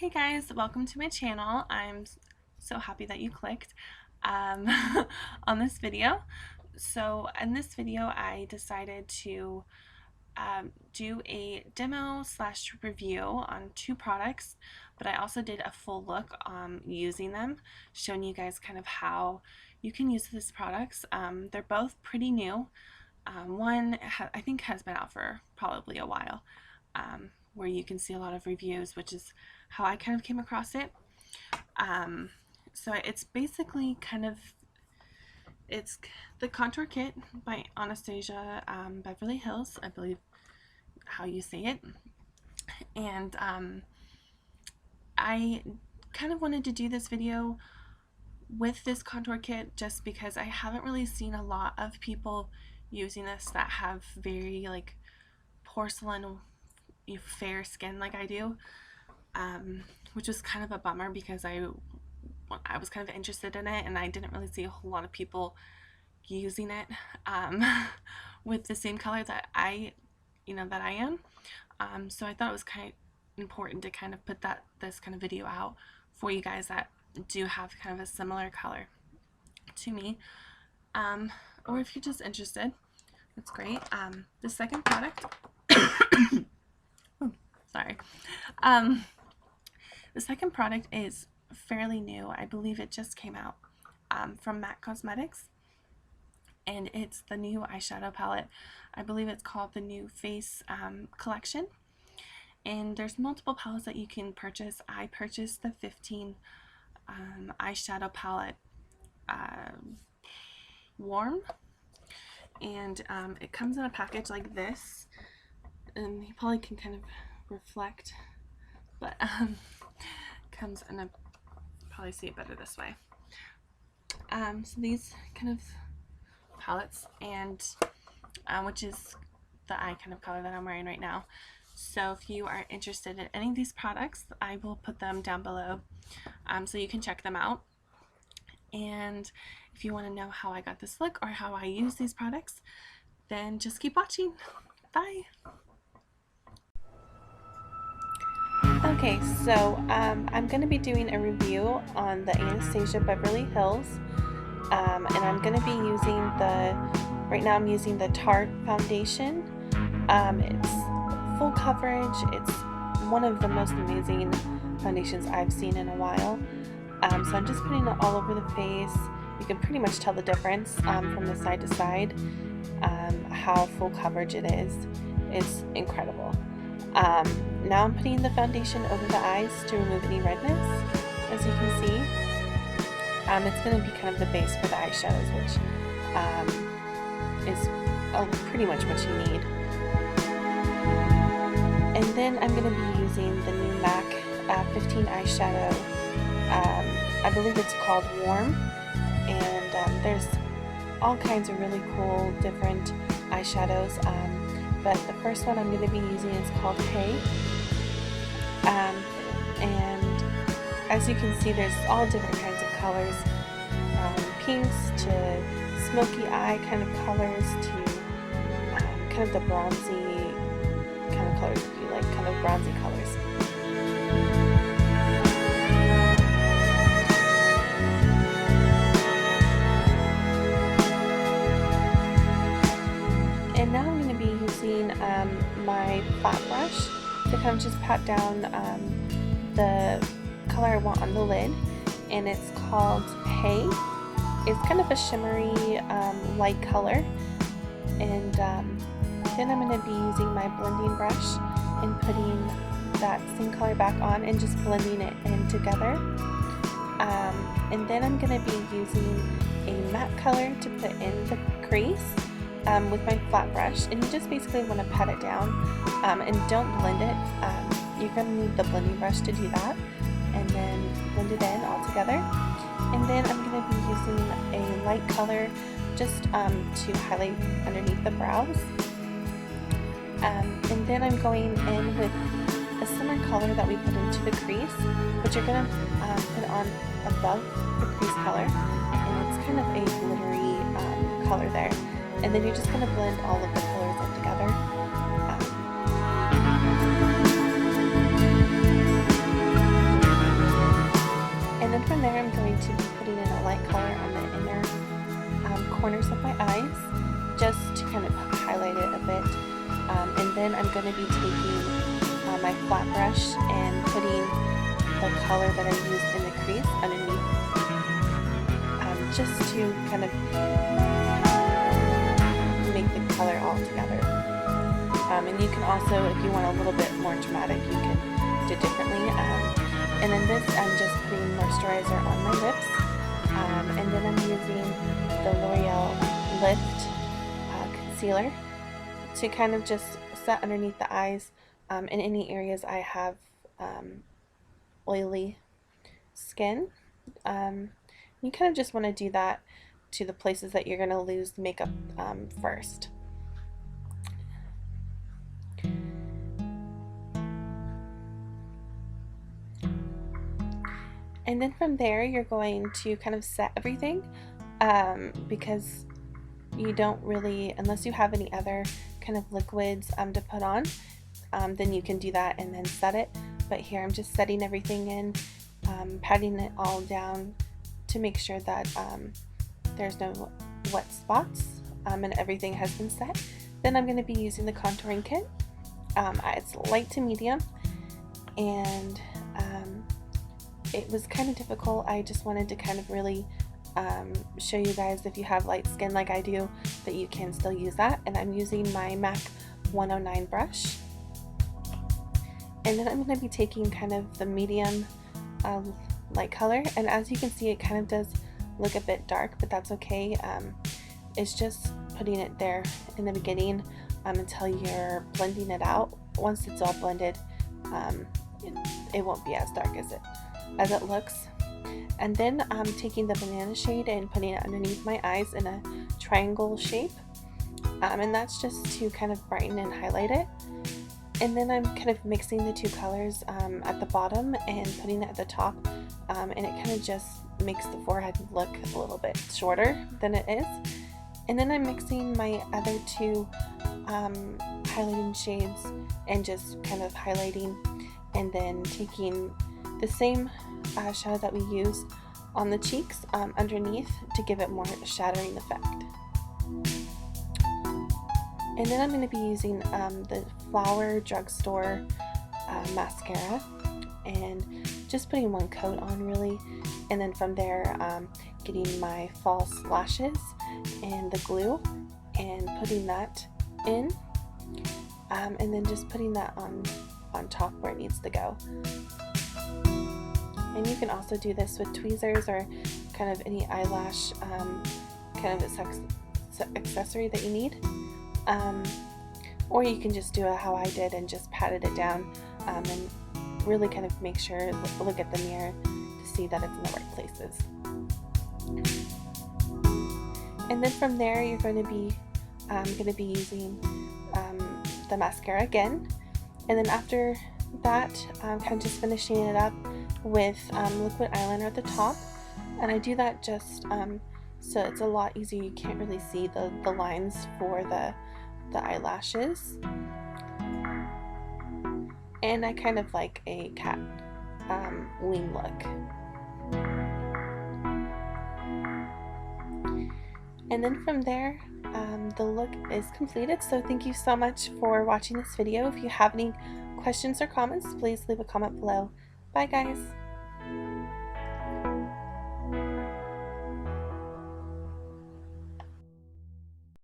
Hey guys, welcome to my channel. I'm so happy that you clicked on this video. So in this video I decided to do a demo slash review on two products, but I also did a full look using them, showing you guys kind of how you can use these products. They're both pretty new. One I think has been out for probably a while, where you can see a lot of reviews, which is how I kind of came across it. So it's basically it's the Contour Kit by Anastasia Beverly Hills, I believe how you say it. And I kind of wanted to do this video with this contour kit just because I haven't really seen a lot of people using this that have very like porcelain fair skin like I do, which was kind of a bummer because I was kind of interested in it and I didn't really see a whole lot of people using it with the same color that I am. So I thought it was kind of important to kind of put this kind of video out for you guys that do have kind of a similar color to me, or if you're just interested, that's great. The second product oh, sorry. The second product is fairly new. I believe it just came out from MAC Cosmetics, and it's the new eyeshadow palette. I believe it's called the New Face collection, and there's multiple palettes that you can purchase. I purchased the 15 eyeshadow palette Warm, and it comes in a package like this, and you probably can kind of reflect, but comes in a, probably see it better this way. So these kind of palettes, and which is the eye kind of color that I'm wearing right now. So if you are interested in any of these products, I will put them down below, so you can check them out. And if you want to know how I got this look or how I use these products, then just keep watching. Bye! Okay, so I'm going to be doing a review on the Anastasia Beverly Hills, and I'm going to be using right now I'm using the Tarte foundation. It's full coverage. It's one of the most amazing foundations I've seen in a while. So I'm just putting it all over the face. You can pretty much tell the difference from the side to side, how full coverage it is. It's incredible. Now I'm putting the foundation over the eyes to remove any redness. As you can see, it's going to be kind of the base for the eyeshadows, which is pretty much what you need. And then I'm going to be using the new MAC 15 eyeshadow. I believe it's called Warm, and there's all kinds of really cool different eyeshadows, but the first one I'm going to be using is called Hey, and as you can see, there's all different kinds of colors, from pinks to smoky eye kind of colors to kind of the bronzy kind of colors, if you like kind of bronzy colors. And now I'm going to be using my flat brush to kind of just pat down the color I want on the lid, and it's called Hey. It's kind of a shimmery light color, and then I'm going to be using my blending brush and putting that same color back on and just blending it in together. And then I'm going to be using a matte color to put in the crease with my flat brush, and you just basically want to pat it down, and don't blend it. You're going to need the blending brush to do that, and then blend it in all together. And then I'm going to be using a light color just to highlight underneath the brows. And then I'm going in with a similar color that we put into the crease, which you're going to put on above the crease color, and it's kind of a glittery color there. And then you're just going to blend all of the colors in together. I'm going to be taking my flat brush and putting the color that I used in the crease underneath, just to kind of make the color all together. And you can also, if you want a little bit more dramatic, you can do it differently. And then this, I'm just putting moisturizer on my lips, and then I'm using the L'Oreal Lift concealer to kind of just set underneath the eyes, in any areas I have oily skin. You kind of just want to do that to the places that you're going to lose makeup first. And then from there, you're going to kind of set everything, because you don't really, unless you have any other kind of liquids to put on, then you can do that and then set it. But here I'm just setting everything in, patting it all down to make sure that there's no wet spots, and everything has been set. Then I'm going to be using the contouring kit. It's light to medium, and it was kind of difficult. I just wanted to kind of really show you guys, if you have light skin like I do, that you can still use that. And I'm using my MAC 109 brush, and then I'm going to be taking kind of the medium light color, and as you can see, it kind of does look a bit dark, but that's okay. It's just putting it there in the beginning until you're blending it out. Once it's all blended, it won't be as dark as it looks. And then I'm taking the banana shade and putting it underneath my eyes in a triangle shape, and that's just to kind of brighten and highlight it. And then I'm kind of mixing the two colors at the bottom and putting it at the top, and it kind of just makes the forehead look a little bit shorter than it is. And then I'm mixing my other two highlighting shades and just kind of highlighting, and then taking the same shadow that we used on the cheeks underneath to give it more shattering effect. And then I'm going to be using the Flower Drugstore mascara, and just putting one coat on really, and then from there getting my false lashes and the glue and putting that in, and then just putting that on top where it needs to go. And you can also do this with tweezers or kind of any eyelash kind of accessory that you need, or you can just do it how I did and just patted it down, and really kind of make sure, look at the mirror to see that it's in the right places. And then from there, you're going to be using the mascara again, and then after that, kind of just finishing it up with liquid eyeliner at the top. And I do that just so it's a lot easier. You can't really see the lines for the eyelashes, and I kind of like a cat wing look. And then from there, the look is completed. So thank you so much for watching this video. If you have any questions or comments, please leave a comment below. Bye guys!